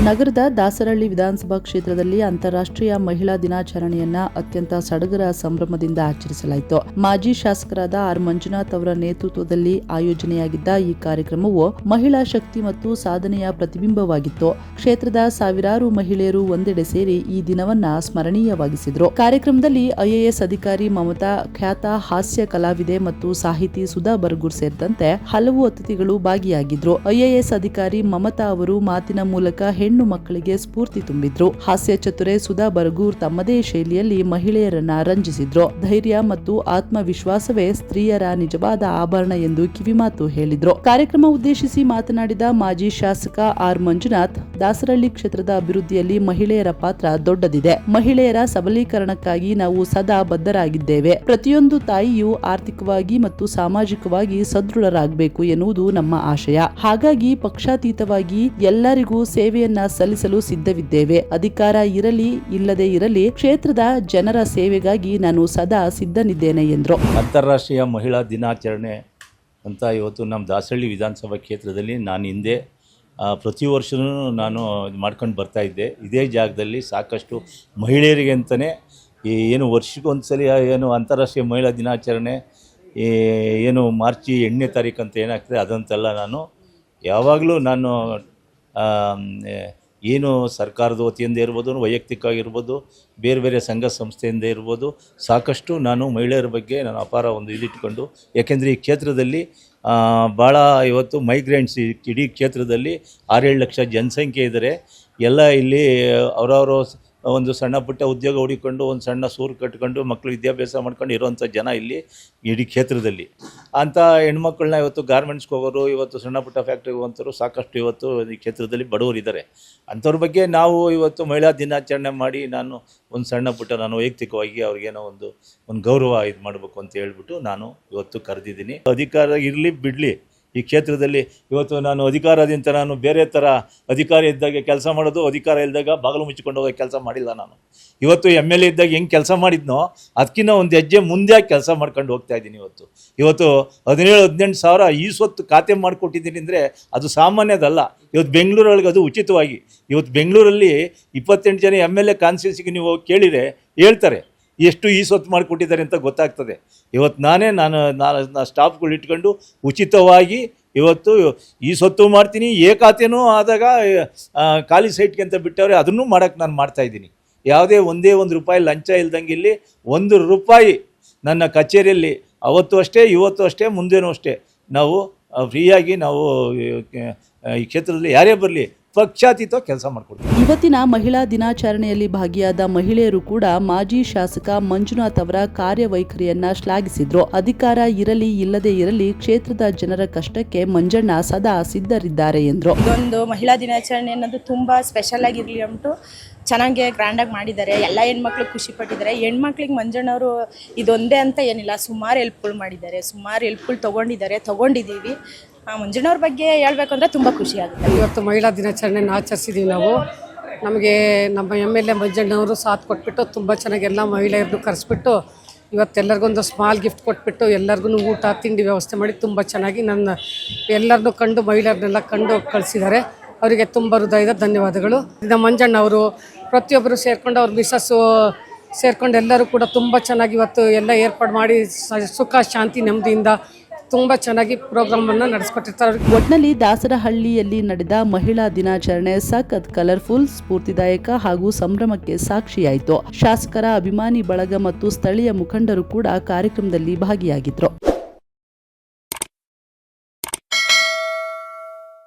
ನಗರದ ದಾಸರಹಳ್ಳಿ ವಿಧಾನಸಭಾ ಕ್ಷೇತ್ರದಲ್ಲಿ ಅಂತಾರಾಷ್ಟ್ರೀಯ ಮಹಿಳಾ ದಿನಾಚರಣೆಯನ್ನ ಅತ್ಯಂತ ಸಡಗರ ಸಂಭ್ರಮದಿಂದ ಆಚರಿಸಲಾಯಿತು. ಮಾಜಿ ಶಾಸಕರಾದ ಆರ್ ಮಂಜುನಾಥ್ ಅವರ ನೇತೃತ್ವದಲ್ಲಿ ಆಯೋಜನೆಯಾಗಿದ್ದ ಈ ಕಾರ್ಯಕ್ರಮವು ಮಹಿಳಾ ಶಕ್ತಿ ಮತ್ತು ಸಾಧನೆಯ ಪ್ರತಿಬಿಂಬವಾಗಿತ್ತು. ಕ್ಷೇತ್ರದ ಸಾವಿರಾರು ಮಹಿಳೆಯರು ಒಂದೆಡೆ ಸೇರಿ ಈ ದಿನವನ್ನ ಸ್ಮರಣೀಯವಾಗಿಸಿದ್ರು. ಕಾರ್ಯಕ್ರಮದಲ್ಲಿ ಐಎಎಸ್ ಅಧಿಕಾರಿ ಮಮತಾ, ಖ್ಯಾತ ಹಾಸ್ಯ ಕಲಾವಿದೆ ಮತ್ತು ಸಾಹಿತಿ ಸುಧಾ ಬರಗೂರ್ ಸೇರಿದಂತೆ ಹಲವು ಅತಿಥಿಗಳು ಭಾಗಿಯಾಗಿದ್ರು. ಐಎಎಸ್ ಅಧಿಕಾರಿ ಮಮತಾ ಅವರು ಮಾತಿನ ಮೂಲಕ ಹೆಣ್ಣು ಮಕ್ಕಳಿಗೆ ಸ್ಫೂರ್ತಿ ತುಂಬಿದ್ರು. ಹಾಸ್ಯ ಚತುರೆ ಸುಧಾ ಬರಗೂರ್ ತಮ್ಮದೇ ಶೈಲಿಯಲ್ಲಿ ಮಹಿಳೆಯರನ್ನ ರಂಜಿಸಿದ್ರು. ಧೈರ್ಯ ಮತ್ತು ಆತ್ಮವಿಶ್ವಾಸವೇ ಸ್ತ್ರೀಯರ ನಿಜವಾದ ಆಭರಣ ಎಂದು ಕಿವಿಮಾತು ಹೇಳಿದ್ರು. ಕಾರ್ಯಕ್ರಮ ಉದ್ದೇಶಿಸಿ ಮಾತನಾಡಿದ ಮಾಜಿ ಶಾಸಕ ಆರ್ ಮಂಜುನಾಥ್, ದಾಸರಹಳ್ಳಿ ಕ್ಷೇತ್ರದ ಅಭಿವೃದ್ಧಿಯಲ್ಲಿ ಮಹಿಳೆಯರ ಪಾತ್ರ ದೊಡ್ಡದಿದೆ. ಮಹಿಳೆಯರ ಸಬಲೀಕರಣಕ್ಕಾಗಿ ನಾವು ಸದಾ ಬದ್ಧರಾಗಿದ್ದೇವೆ. ಪ್ರತಿಯೊಂದು ತಾಯಿಯೂ ಆರ್ಥಿಕವಾಗಿ ಮತ್ತು ಸಾಮಾಜಿಕವಾಗಿ ಸದೃಢರಾಗಬೇಕು ಎನ್ನುವುದು ನಮ್ಮ ಆಶಯ. ಹಾಗಾಗಿ ಪಕ್ಷಾತೀತವಾಗಿ ಎಲ್ಲರಿಗೂ ಸೇವೆಯನ್ನ ಸಲ್ಲಿಸಲು ಸಿದ್ಧವಿದ್ದೇವೆ. ಅಧಿಕಾರ ಇರಲಿ ಇಲ್ಲದೆ ಇರಲಿ, ಕ್ಷೇತ್ರದ ಜನರ ಸೇವೆಗಾಗಿ ನಾನು ಸದಾ ಸಿದ್ಧನಿದ್ದೇನೆ ಎಂದರು. ಅಂತಾರಾಷ್ಟ್ರೀಯ ಮಹಿಳಾ ದಿನಾಚರಣೆ ಅಂತ ಇವತ್ತು ನಮ್ಮ ದಾಸರಹಳ್ಳಿ ವಿಧಾನಸಭಾ ಕ್ಷೇತ್ರದಲ್ಲಿ ನಾನು ಹಿಂದೆ ಪ್ರತಿ ವರ್ಷವೂ ನಾನು ಮಾಡ್ಕೊಂಡು ಬರ್ತಾ ಇದ್ದೆ. ಇದೇ ಜಾಗದಲ್ಲಿ ಸಾಕಷ್ಟು ಮಹಿಳೆಯರಿಗೆ ಅಂತಲೇ ಏನು ವರ್ಷಕ್ಕೊಂದ್ಸಲಿ ಏನು ಅಂತಾರಾಷ್ಟ್ರೀಯ ಮಹಿಳಾ ದಿನಾಚರಣೆ ಏನು ಮಾರ್ಚ್ 8ನೇ ತಾರೀಕು ಅಂತ ಏನಾಗ್ತದೆ ಅದಂತೆಲ್ಲ ನಾನು ಯಾವಾಗಲೂ ನಾನು ಏನು ಸರ್ಕಾರದ ವತಿಯಿಂದ ಇರ್ಬೋದು, ವೈಯಕ್ತಿಕವಾಗಿರ್ಬೋದು, ಬೇರೆ ಬೇರೆ ಸಂಘ ಸಂಸ್ಥೆಯಿಂದ ಇರ್ಬೋದು, ಸಾಕಷ್ಟು ನಾನು ಮಹಿಳೆಯರ ಬಗ್ಗೆ ನಾನು ಅಪಾರ ಒಂದು ಇದಿಟ್ಕೊಂಡು, ಯಾಕೆಂದರೆ ಈ ಕ್ಷೇತ್ರದಲ್ಲಿ ಭಾಳ ಇವತ್ತು ಮೈಗ್ರೆಂಟ್ಸ್ ಇಡೀ ಕ್ಷೇತ್ರದಲ್ಲಿ 6-7 ಲಕ್ಷ ಜನಸಂಖ್ಯೆ ಇದ್ದಾರೆ. ಎಲ್ಲ ಇಲ್ಲಿ ಅವರವರು ಒಂದು ಸಣ್ಣ ಪುಟ್ಟ ಉದ್ಯೋಗ ಹುಡಿಕೊಂಡು ಒಂದು ಸಣ್ಣ ಸೂರು ಕಟ್ಕೊಂಡು ಮಕ್ಕಳು ವಿದ್ಯಾಭ್ಯಾಸ ಮಾಡ್ಕೊಂಡು ಇರೋವಂಥ ಜನ ಇಲ್ಲಿ ಇಡೀ ಕ್ಷೇತ್ರದಲ್ಲಿ. ಅಂಥ ಹೆಣ್ಮಕ್ಳನ್ನ ಇವತ್ತು ಗಾರ್ಮೆಂಟ್ಸ್ಗೆ ಹೋಗೋರು, ಇವತ್ತು ಸಣ್ಣ ಪುಟ್ಟ ಫ್ಯಾಕ್ಟ್ರಿಗೆ ಹೋಗೋಂಥವ್ರು ಸಾಕಷ್ಟು ಇವತ್ತು ಈ ಕ್ಷೇತ್ರದಲ್ಲಿ ಬಡವರಿದ್ದಾರೆ. ಅಂಥವ್ರ ಬಗ್ಗೆ ನಾವು ಇವತ್ತು ಮಹಿಳಾ ದಿನಾಚರಣೆ ಮಾಡಿ ನಾನು ಒಂದು ಸಣ್ಣ ಪುಟ್ಟ ನಾನು ವೈಯಕ್ತಿಕವಾಗಿ ಅವ್ರಿಗೇನೋ ಒಂದು ಗೌರವ ಇದು ಮಾಡಬೇಕು ಅಂತ ಹೇಳ್ಬಿಟ್ಟು ನಾನು ಇವತ್ತು ಕರೆದಿದ್ದೀನಿ. ಅಧಿಕಾರ ಇರಲಿ ಬಿಡಲಿ, ಈ ಕ್ಷೇತ್ರದಲ್ಲಿ ಇವತ್ತು ನಾನು ಅಧಿಕಾರದಿಂದ ನಾನು ಬೇರೆ ಥರ ಅಧಿಕಾರ ಇದ್ದಾಗ ಕೆಲಸ ಮಾಡೋದು, ಅಧಿಕಾರ ಇದ್ದಾಗ ಬಾಗಿಲು ಮುಚ್ಚಿಕೊಂಡು ಹೋಗೋ ಕೆಲಸ ಮಾಡಿಲ್ಲ. ನಾನು ಇವತ್ತು MLA ಇದ್ದಾಗ ಹೆಂಗೆ ಕೆಲಸ ಮಾಡಿದ್ನೋ ಅದಕ್ಕಿಂತ ಒಂದು ಹೆಜ್ಜೆ ಮುಂದೆ ಕೆಲಸ ಮಾಡ್ಕೊಂಡು ಹೋಗ್ತಾ ಇದ್ದೀನಿ. ಇವತ್ತು 17-18 ಸಾವಿರ ಈ ಸ್ವತ್ತು ಖಾತೆ ಮಾಡಿಕೊಟ್ಟಿದ್ದೀನಿ ಅಂದರೆ ಅದು ಸಾಮಾನ್ಯದಲ್ಲ. ಇವತ್ತು ಬೆಂಗಳೂರೊಳಗೆ ಅದು ಉಚಿತವಾಗಿ, ಇವತ್ತು ಬೆಂಗಳೂರಲ್ಲಿ 28 ಜನ MLA ಕಾನ್ಸ್ಟಿಟ್ಯೂನ್ಸಿಗೆ ನೀವು ಕೇಳಿದರೆ ಹೇಳ್ತಾರೆ ಎಷ್ಟು ಈ ಸ್ವತ್ತು ಮಾಡಿಕೊಟ್ಟಿದ್ದಾರೆ ಅಂತ ಗೊತ್ತಾಗ್ತದೆ. ಇವತ್ತು ನಾನು ಸ್ಟಾಫ್ಗಳು ಇಟ್ಕೊಂಡು ಉಚಿತವಾಗಿ ಇವತ್ತು ಈ ಸ್ವತ್ತು ಮಾಡ್ತೀನಿ. ಖಾತೆನೂ ಆದಾಗ ಖಾಲಿ ಸೈಟ್ಗೆ ಅಂತ ಬಿಟ್ಟವ್ರೆ, ಅದನ್ನು ಮಾಡೋಕ್ಕೆ ನಾನು ಮಾಡ್ತಾಯಿದ್ದೀನಿ. ಯಾವುದೇ ಒಂದೇ ಒಂದು ರೂಪಾಯಿ ಲಂಚ ಇಲ್ದಂಗೆ ಇಲ್ಲಿ 1 ರೂಪಾಯಿ ನನ್ನ ಕಚೇರಿಯಲ್ಲಿ ಅವತ್ತು ಅಷ್ಟೇ, ಇವತ್ತು ಅಷ್ಟೇ, ಮುಂದೇನೂ ಅಷ್ಟೇ ನಾವು ಫ್ರೀಯಾಗಿ ನಾವು ಈ ಕ್ಷೇತ್ರದಲ್ಲಿ ಯಾರೇ ಬರಲಿ ಪಕ್ಷಾತೀತ ಕೆಲಸ ಮಾಡಿಕೊಡ್ತೀವಿ. ಇವತ್ತಿನ ಮಹಿಳಾ ದಿನಾಚರಣೆಯಲ್ಲಿ ಭಾಗಿಯಾದ ಮಹಿಳೆಯರು ಕೂಡ ಮಾಜಿ ಶಾಸಕ ಮಂಜುನಾಥ್ ಅವರ ಕಾರ್ಯವೈಖರಿಯನ್ನ ಶ್ಲಾಘಿಸಿದ್ರು. ಅಧಿಕಾರ ಇರಲಿ ಇಲ್ಲದೆ ಇರಲಿ, ಕ್ಷೇತ್ರದ ಜನರ ಕಷ್ಟಕ್ಕೆ ಮಂಜಣ್ಣ ಸದಾ ಸಿದ್ಧರಿದ್ದಾರೆ ಎಂದರು. ಇದೊಂದು ಮಹಿಳಾ ದಿನಾಚರಣೆ ಅನ್ನೋದು ತುಂಬಾ ಸ್ಪೆಷಲ್ ಆಗಿರಲಿ ಅಂದ್ಬಿಟ್ಟು ಚೆನ್ನಾಗಿ ಗ್ರ್ಯಾಂಡಾಗಿ ಮಾಡಿದ್ದಾರೆ. ಎಲ್ಲ ಹೆಣ್ಮಕ್ಳು ಖುಷಿ ಪಟ್ಟಿದ್ದಾರೆ. ಹೆಣ್ಮಕ್ಳಿಗೆ ಮಂಜಣ್ಣವರು ಇದೊಂದೇ ಅಂತ ಏನಿಲ್ಲ, ಸುಮಾರು ಹೆಲ್ಪ್ಗಳು ಮಾಡಿದ್ದಾರೆ, ಸುಮಾರು ಹೆಲ್ಪ್ಗಳು ತೊಗೊಂಡಿದ್ದೀವಿ. ಮಂಜಣ್ಣವ್ರ ಬಗ್ಗೆ ಹೇಳ್ಬೇಕು ಅಂದರೆ ತುಂಬ ಖುಷಿ ಆಗುತ್ತೆ. ಇವತ್ತು ಮಹಿಳಾ ದಿನಾಚರಣೆಯನ್ನು ಆಚರಿಸಿದ್ದೀವಿ ನಾವು. ನಮಗೆ ನಮ್ಮ MLA ಮಂಜಣ್ಣವರು ಸಾಥ್ ಕೊಟ್ಬಿಟ್ಟು ತುಂಬ ಚೆನ್ನಾಗಿ ಎಲ್ಲ ಮಹಿಳೆಯರನ್ನು ಕರೆಸ್ಬಿಟ್ಟು ಇವತ್ತೆಲ್ಲರಿಗೊಂದು ಸ್ಮಾಲ್ ಗಿಫ್ಟ್ ಕೊಟ್ಬಿಟ್ಟು ಎಲ್ಲರಿಗೂ ಊಟ ತಿಂಡಿ ವ್ಯವಸ್ಥೆ ಮಾಡಿ ತುಂಬ ಚೆನ್ನಾಗಿ ಎಲ್ಲರನ್ನೂ ಕಂಡು ಮಹಿಳೆಯರನ್ನೆಲ್ಲ ಕಂಡು ಕಳಿಸಿದ್ದಾರೆ. ಅವರಿಗೆ ತುಂಬ ಹೃದಯದ ಧನ್ಯವಾದಗಳು. ನಮ್ಮ ಮಂಜಣ್ಣವರು ಪ್ರತಿಯೊಬ್ಬರು ಸೇರಿಕೊಂಡು ಅವ್ರ ಮಿಸಸ್ಸು ಸೇರಿಕೊಂಡು ಎಲ್ಲರೂ ಕೂಡ ತುಂಬ ಚೆನ್ನಾಗಿ ಇವತ್ತು ಎಲ್ಲ ಏರ್ಪಾಡು ಮಾಡಿ ಸುಖ ಶಾಂತಿ ನೆಮ್ಮದಿಯಿಂದ ತುಂಬ ಚೆನ್ನಾಗಿ ಪ್ರೋಗ್ರಾಮನ್ನು ನಡೆಸ್ಕೊಟ್ಟಿರ್ತಾರೆ. ಒಟ್ನಲ್ಲಿ ದಾಸರಹಳ್ಳಿಯಲ್ಲಿ ನಡೆದ ಮಹಿಳಾ ದಿನಾಚರಣೆ ಸಖತ್ ಕಲರ್ಫುಲ್, ಸ್ಫೂರ್ತಿದಾಯಕ ಹಾಗೂ ಸಂಭ್ರಮಕ್ಕೆ ಸಾಕ್ಷಿಯಾಯಿತು. ಶಾಸಕರ ಅಭಿಮಾನಿ ಬಳಗ ಮತ್ತು ಸ್ಥಳೀಯ ಮುಖಂಡರು ಕೂಡ ಕಾರ್ಯಕ್ರಮದಲ್ಲಿ ಭಾಗಿಯಾಗಿದ್ರು.